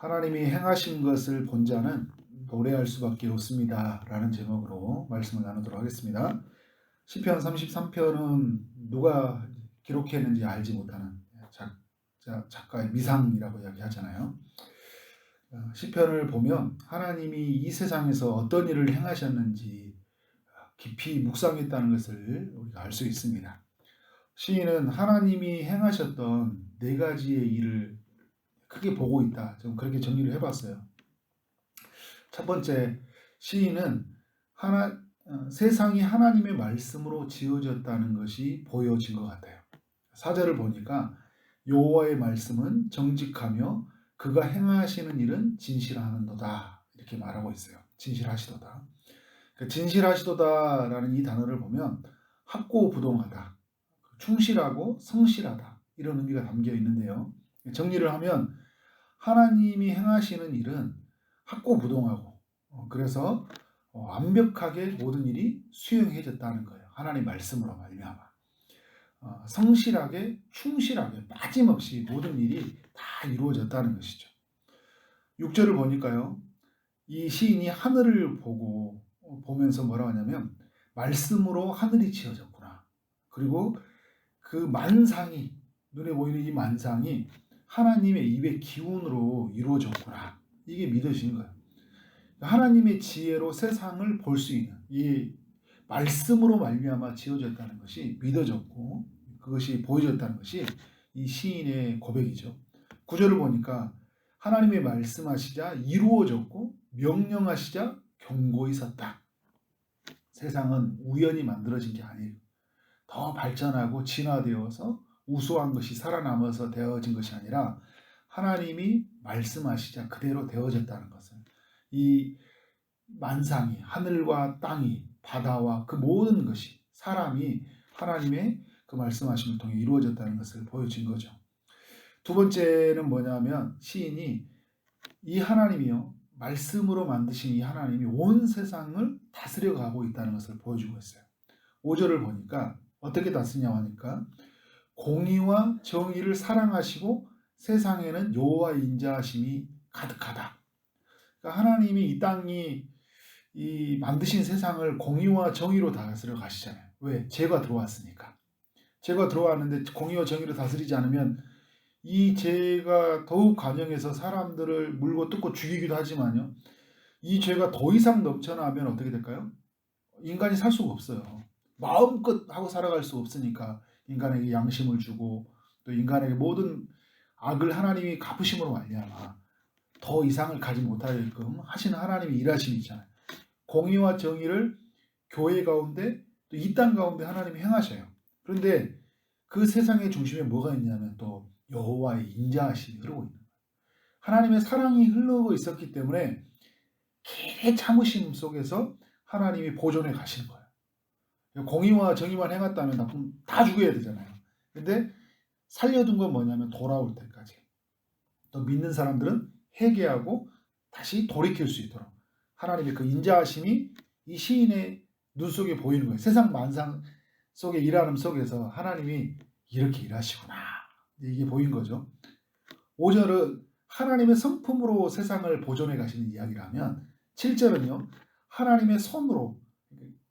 하나님이 행하신 것을 본 자는 노래할 수밖에 없습니다. 라는 제목으로 말씀을 나누도록 하겠습니다. 시편 33편은 누가 기록했는지 알지 못하는 작가의 미상이라고 이야기하잖아요. 시편을 보면 하나님이 이 세상에서 어떤 일을 행하셨는지 깊이 묵상했다는 것을 우리가 알 수 있습니다. 시인은 하나님이 행하셨던 네 가지의 일을 크게 보고 있다. 좀 그렇게 정리를 해봤어요. 첫 번째, 시인은 세상이 하나님의 말씀으로 지어졌다는 것이 보여진 것 같아요. 4절을 보니까 여호와의 말씀은 정직하며 그가 행하시는 일은 진실하는도다. 이렇게 말하고 있어요. 진실하시도다. 진실하시도다라는 이 단어를 보면 학고부동하다, 충실하고 성실하다 이런 의미가 담겨 있는데요. 정리를 하면 하나님이 행하시는 일은 학고부동하고 그래서 완벽하게 모든 일이 수행해졌다는 거예요. 하나님 말씀으로 말미암아 성실하게 충실하게 빠짐없이 모든 일이 다 이루어졌다는 것이죠. 6절을 보니까요. 이 시인이 하늘을 보면서 뭐라고 하냐면 말씀으로 하늘이 지어졌구나. 그리고 그 만상이 눈에 보이는 이 만상이 하나님의 입의 기운으로 이루어졌구나. 이게 믿어지는 거예요. 하나님의 지혜로 세상을 볼 수 있는 이 말씀으로 말미암아 지어졌다는 것이 믿어졌고 그것이 보여졌다는 것이 이 시인의 고백이죠. 9절을 보니까 하나님의 말씀하시자 이루어졌고 명령하시자 견고히 섰다. 세상은 우연히 만들어진 게 아니에요. 더 발전하고 진화되어서 우수한 것이 살아남아서 되어진 것이 아니라 하나님이 말씀하시자 그대로 되어졌다는 것을 이 만상이 하늘과 땅이 바다와 그 모든 것이 사람이 하나님의 그 말씀하심을 통해 이루어졌다는 것을 보여준 거죠. 두 번째는 뭐냐면 시인이 이 하나님이요 말씀으로 만드신 이 하나님이 온 세상을 다스려 가고 있다는 것을 보여주고 있어요. 5절을 보니까 어떻게 다스리냐고 하니까 공의와 정의를 사랑하시고 세상에는 여호와의 인자하심이 가득하다. 그러니까 하나님이 이 땅이 이 만드신 세상을 공의와 정의로 다스려 가시잖아요. 왜? 죄가 들어왔으니까. 죄가 들어왔는데 공의와 정의로 다스리지 않으면 이 죄가 더욱 관영해서 사람들을 물고 뜯고 죽이기도 하지만요. 이 죄가 더 이상 넘쳐나면 어떻게 될까요? 인간이 살 수가 없어요. 마음껏 하고 살아갈 수 없으니까 인간에게 양심을 주고 또 인간에게 모든 악을 하나님이 갚으심으로 말미암아 더 이상을 가지 못하게끔 하시는 하나님의 일하심이 있잖아요. 공의와 정의를 교회 가운데 또 이 땅 가운데 하나님이 행하셔요. 그런데 그 세상의 중심에 뭐가 있냐면 또 여호와의 인자하심이 흐르고 있는 거예요. 하나님의 사랑이 흐르고 있었기 때문에 긴 참으심 속에서 하나님이 보존해 가시는 거예요. 공의와 정의만 행했다면 다 죽어야 되잖아요. 근데 살려둔 건 뭐냐면 돌아올 때까지. 또 믿는 사람들은 회개하고 다시 돌이킬 수 있도록 하나님의 그 인자하심이 이 시인의 눈 속에 보이는 거예요. 세상 만상 속에 일하는 속에서 하나님이 이렇게 일하시구나. 이게 보인 거죠. 5절은 하나님의 성품으로 세상을 보존해 가시는 이야기라면 7절은요. 하나님의 손으로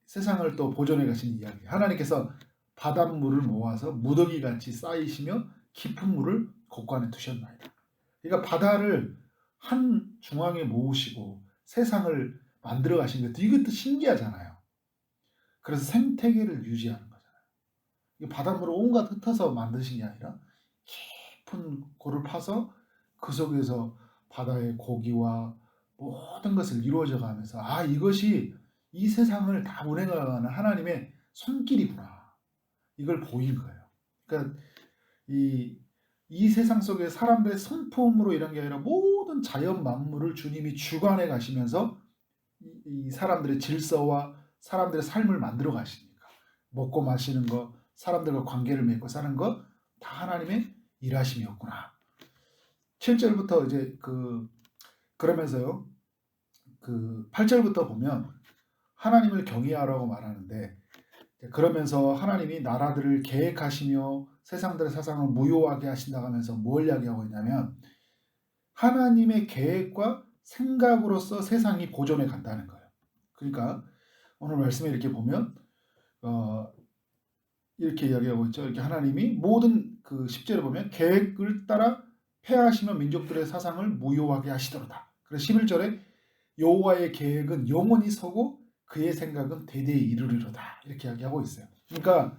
세상을 또 보존해 가시는 이야기. 하나님께서 바닷물을 모아서 무더기같이 쌓이시며 깊은 물을 곳간에 두셨나이다. 그러니까 바다를 한 중앙에 모으시고 세상을 만들어 가신 것도 이것도 신기하잖아요. 그래서 생태계를 유지하는 거잖아요. 바닷물을 온갖 흩어서 만드신 게 아니라 깊은 골을 파서 그 속에서 바다의 고기와 모든 것을 이루어져 가면서 이것이 이 세상을 다 운행하는 하나님의 손길이구나. 이걸 보인 거예요. 그러니까 이 세상 속에 사람들의 성품으로 이런 게 아니라 모든 자연 만물을 주님이 주관해 가시면서 이 사람들의 질서와 사람들의 삶을 만들어 가시니까 먹고 마시는 거, 사람들과 관계를 맺고 사는 거 다 하나님의 일하심이었구나. 7절부터 이제 그러면서요. 8절부터 보면 하나님을 경외하라고 말하는데 그러면서 하나님이 나라들을 계획하시며 세상들의 사상을 무효하게 하신다고 하면서 뭘 이야기하고 있냐면 하나님의 계획과 생각으로서 세상이 보존해 간다는 거예요. 그러니까 오늘 말씀에 이렇게 보면 이렇게 이야기하고 있죠. 이렇게 하나님이 모든 그 10절에 보면 계획을 따라 폐하시며 민족들의 사상을 무효하게 하시더로다. 그래서 11절에 여호와의 계획은 영원히 서고 그의 생각은 대대에 이르리로다. 이렇게 이야기하고 있어요. 그러니까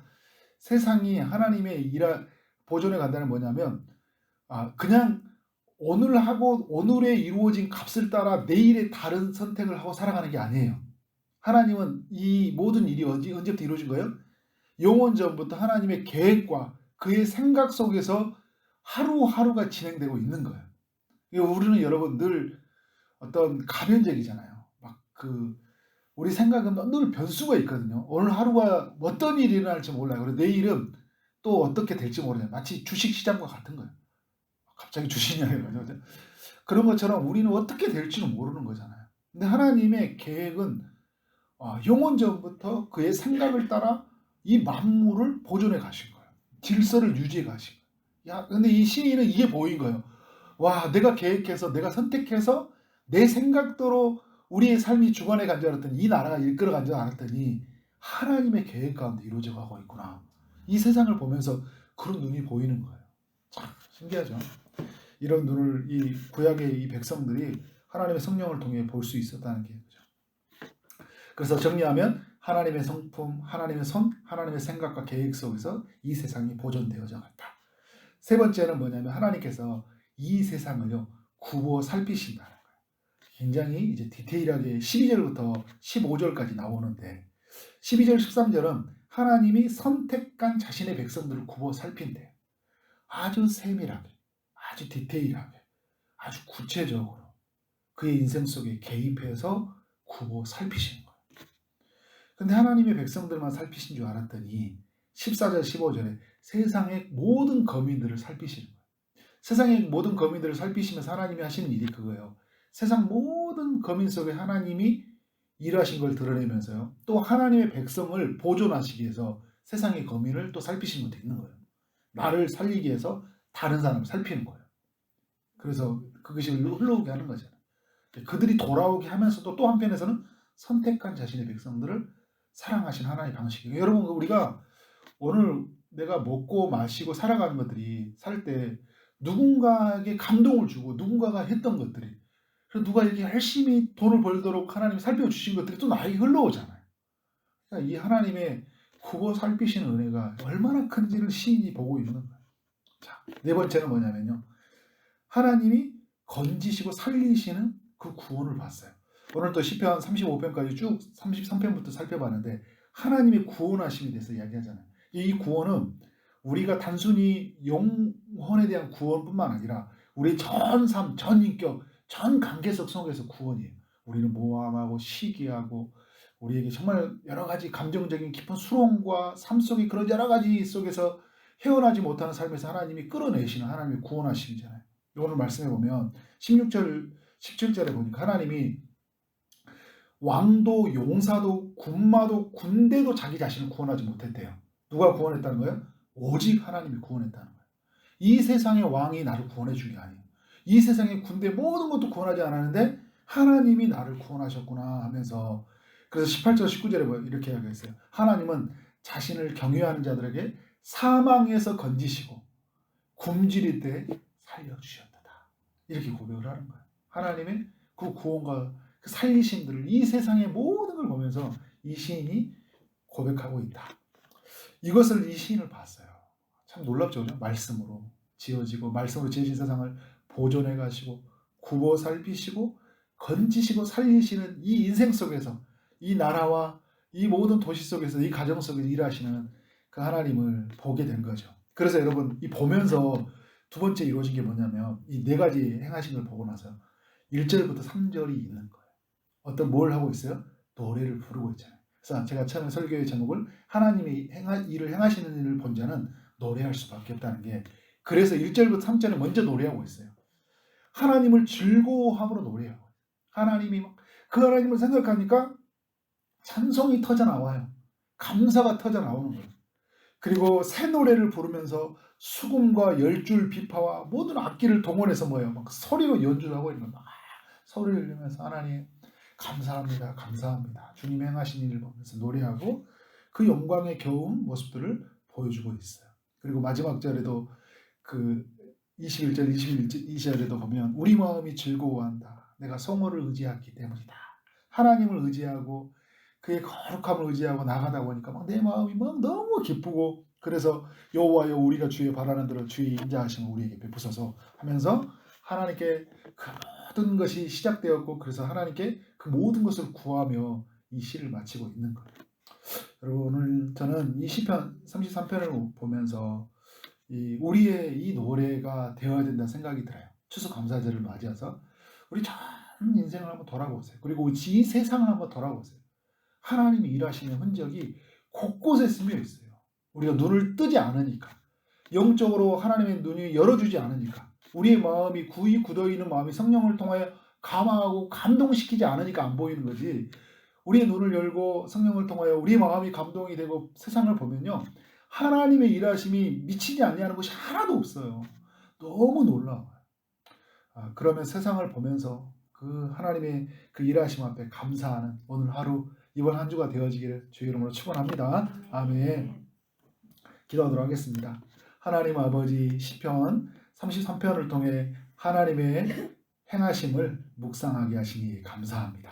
세상이 하나님의 보존해 간다는 뭐냐면 그냥 오늘에 이루어진 값을 따라 내일의 다른 선택을 하고 살아가는 게 아니에요. 하나님은 이 모든 일이 언제부터 이루어진 거예요? 영원 전부터 하나님의 계획과 그의 생각 속에서 하루하루가 진행되고 있는 거예요. 우리는 여러분 늘 어떤 가변적이잖아요. 우리 생각은 늘 변수가 있거든요. 오늘 하루가 어떤 일이 일어날지 몰라요. 그리고 내일은 또 어떻게 될지 모르잖아요. 마치 주식시장과 같은 거예요. 갑자기 주식이냐고. 그런 것처럼 우리는 어떻게 될지는 모르는 거잖아요. 근데 하나님의 계획은 영원 전부터 그의 생각을 따라 이 만물을 보존해 가신 거예요. 질서를 유지해 가신 거예요. 근데 이 시인은 이게 보인 거예요. 와, 내가 계획해서, 내가 선택해서 내 생각대로 우리의 삶이 주관해 간 줄 알았더니, 이 나라가 이끌어 간 줄 알았더니 하나님의 계획 가운데 이루어져 가고 있구나. 이 세상을 보면서 그런 눈이 보이는 거예요. 참 신기하죠. 이런 눈을 이 구약의 이 백성들이 하나님의 성령을 통해 볼 수 있었다는 게 그죠. 그래서 정리하면 하나님의 성품, 하나님의 선, 하나님의 생각과 계획 속에서 이 세상이 보존되어져 갔다. 세 번째는 뭐냐면 하나님께서 이 세상을요 굽어 살피신다는 거예요. 굉장히 이제 디테일하게 12절부터 15절까지 나오는데 12절, 13절은 하나님이 선택한 자신의 백성들을 굽어 살핀대요. 아주 세밀하게, 아주 디테일하게, 아주 구체적으로 그의 인생 속에 개입해서 굽어 살피시는 거예요. 근데 하나님의 백성들만 살피신 줄 알았더니 14절, 15절에 세상의 모든 거민들을 살피시는 거예요. 세상의 모든 거민들을 살피시면서 하나님이 하시는 일이 그거예요. 세상 모든 거민 속에 하나님이 일하신 걸 드러내면서요. 또 하나님의 백성을 보존하시기 위해서 세상의 거민을 또 살피신 것도 있는 거예요. 나를 살리기 위해서 다른 사람을 살피는 거예요. 그래서 그것이 흘러오게 하는 거잖아요. 그들이 돌아오게 하면서도 또 한편에서는 선택한 자신의 백성들을 사랑하신 하나님의 방식이에요. 여러분, 우리가 오늘 내가 먹고 마시고 살아가는 것들이 살 때 누군가에게 감동을 주고 누군가가 했던 것들이, 그래서 누가 이렇게 열심히 돈을 벌도록 하나님이 살펴주신 것들이 또 나에게 흘러오잖아요. 그러니까 이 하나님의 굽어 살피시는 은혜가 얼마나 큰지를 시인이 보고 있는 거예요. 자, 네 번째는 뭐냐면요. 하나님이 건지시고 살리시는 그 구원을 봤어요. 오늘 또 시편 35편까지 쭉 33편부터 살펴봤는데 하나님의 구원하심에 대해서 이야기하잖아요. 이 구원은 우리가 단순히 영혼에 대한 구원뿐만 아니라 우리 전 삶, 전 인격, 전 관계성 속에서 구원이에요. 우리는 모함하고 시기하고 우리에게 정말 여러 가지 감정적인 깊은 수렁과 삶 속의 그런 여러 가지 속에서 헤어나지 못하는 삶에서 하나님이 끌어내시는 하나님의 구원하심이잖아요. 오늘 말씀해 보면 16절, 17절에 보니까 하나님이 왕도 용사도 군마도 군대도 자기 자신을 구원하지 못했대요. 누가 구원했다는 거예요? 오직 하나님이 구원했다는 거예요. 이 세상의 왕이 나를 구원해 준 게 아니에요. 이 세상의 군대 모든 것도 구원하지 않았는데 하나님이 나를 구원하셨구나 하면서, 그래서 18절 19절에 이렇게 이야기했어요. 하나님은 자신을 경외하는 자들에게 사망에서 건지시고 굶주릴 때 살려주셨다. 이렇게 고백을 하는 거예요. 하나님의 그 구원과 그 살리심들을 이 세상의 모든 걸 보면서 이 시인이 고백하고 있다. 이것을 이 시인을 봤어요. 참 놀랍죠. 말씀으로 지어지고 말씀으로 지어진 세상을 보존해 가시고 굽어 살피시고 건지시고 살리시는 이 인생 속에서 이 나라와 이 모든 도시 속에서 이 가정 속에서 일하시는 그 하나님을 보게 된 거죠. 그래서 여러분 이 보면서 두 번째 이루어진 게 뭐냐면 이 네 가지 행하신 걸 보고 나서 1절부터 3절이 있는 거예요. 어떤 뭘 하고 있어요? 노래를 부르고 있잖아요. 그래서 제가 처음에 설교의 제목을 하나님이 일을 행하시는 일을 본 자는 노래할 수밖에 없다는 게, 그래서 1절부터 3절에 먼저 노래하고 있어요. 하나님을 즐거워함으로 노래하고, 하나님이 그 하나님을 생각하니까 찬송이 터져 나와요. 감사가 터져 나오는 거예요. 그리고 새 노래를 부르면서 수금과 열줄 비파와 모든 악기를 동원해서 뭐예요? 막 소리로 연주를 하고 있는 거예요. 막 소리를 내면서 하나님 감사합니다, 감사합니다. 주님 행하신 일을 보면서 노래하고 그 영광에 겨운 모습들을 보여주고 있어요. 그리고 마지막 절에도 그 21절, 22절에도 보면 우리 마음이 즐거워한다. 내가 성호를 의지했기 때문이다. 하나님을 의지하고 그의 거룩함을 의지하고 나가다 보니까 막 내 마음이 막 너무 기쁘고 그래서 여호와여 우리가 주의 바라는 대로 주의 인자하심을 우리에게 베푸소서 하면서 하나님께 그 모든 것이 시작되었고 그래서 하나님께 그 모든 것을 구하며 이 시를 마치고 있는 거예요. 여러분 오늘 저는 이 시편 33편을 보면서 우리의 이 노래가 되어야 된다 생각이 들어요. 추수감사절을 맞이해서 우리 전 인생을 한번 돌아보세요. 그리고 이 세상을 한번 돌아보세요. 하나님이 일하시는 흔적이 곳곳에 스며 있어요. 우리가 눈을 뜨지 않으니까 영적으로 하나님의 눈이 열어주지 않으니까 우리의 마음이 구이 굳어있는 마음이 성령을 통하여 감화하고 감동시키지 않으니까 안 보이는 거지. 우리의 눈을 열고 성령을 통하여 우리의 마음이 감동이 되고 세상을 보면요. 하나님의 일하심이 미치지 아니하는 것이 하나도 없어요. 너무 놀라워요. 그러면 세상을 보면서 그 하나님의 그 일하심 앞에 감사하는 오늘 하루 이번 한 주가 되어지기를 주의 이름으로 축원합니다. 아멘. 기도하도록 하겠습니다. 하나님 아버지 시편 33편을 통해 하나님의 행하심을 묵상하게 하시니 감사합니다.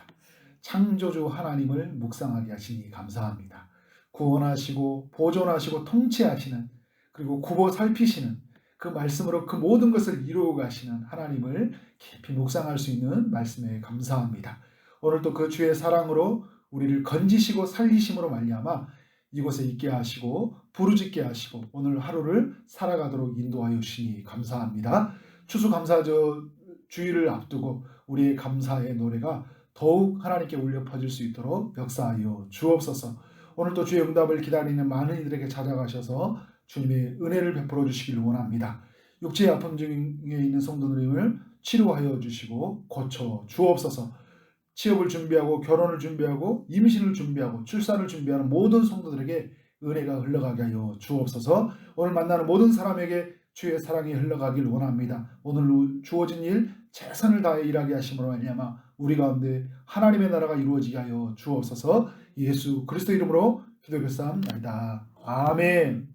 창조주 하나님을 묵상하게 하시니 감사합니다. 구원하시고 보존하시고 통치하시는 그리고 굽어 살피시는 그 말씀으로 그 모든 것을 이루어 가시는 하나님을 깊이 묵상할 수 있는 말씀에 감사합니다. 오늘도 그 주의 사랑으로 우리를 건지시고 살리심으로 말미암아 이곳에 있게 하시고 부르짖게 하시고 오늘 하루를 살아가도록 인도하여 주시니 감사합니다. 추수감사절 주일을 앞두고 우리의 감사의 노래가 더욱 하나님께 울려 퍼질 수 있도록 역사하여 주옵소서. 오늘도 주의 응답을 기다리는 많은 이들에게 찾아가셔서 주님의 은혜를 베풀어 주시기를 원합니다. 육체의 아픔 중에 있는 성도님을 치료하여 주시고 고쳐 주옵소서. 취업을 준비하고 결혼을 준비하고 임신을 준비하고 출산을 준비하는 모든 성도들에게 은혜가 흘러가게 하여 주옵소서. 오늘 만나는 모든 사람에게 주의 사랑이 흘러가길 원합니다. 오늘 주어진 일 최선을 다해 일하게 하심으로 말미암아 우리 가운데 하나님의 나라가 이루어지게 하여 주옵소서. 예수 그리스도 이름으로 기도했사옵나이다. 아멘.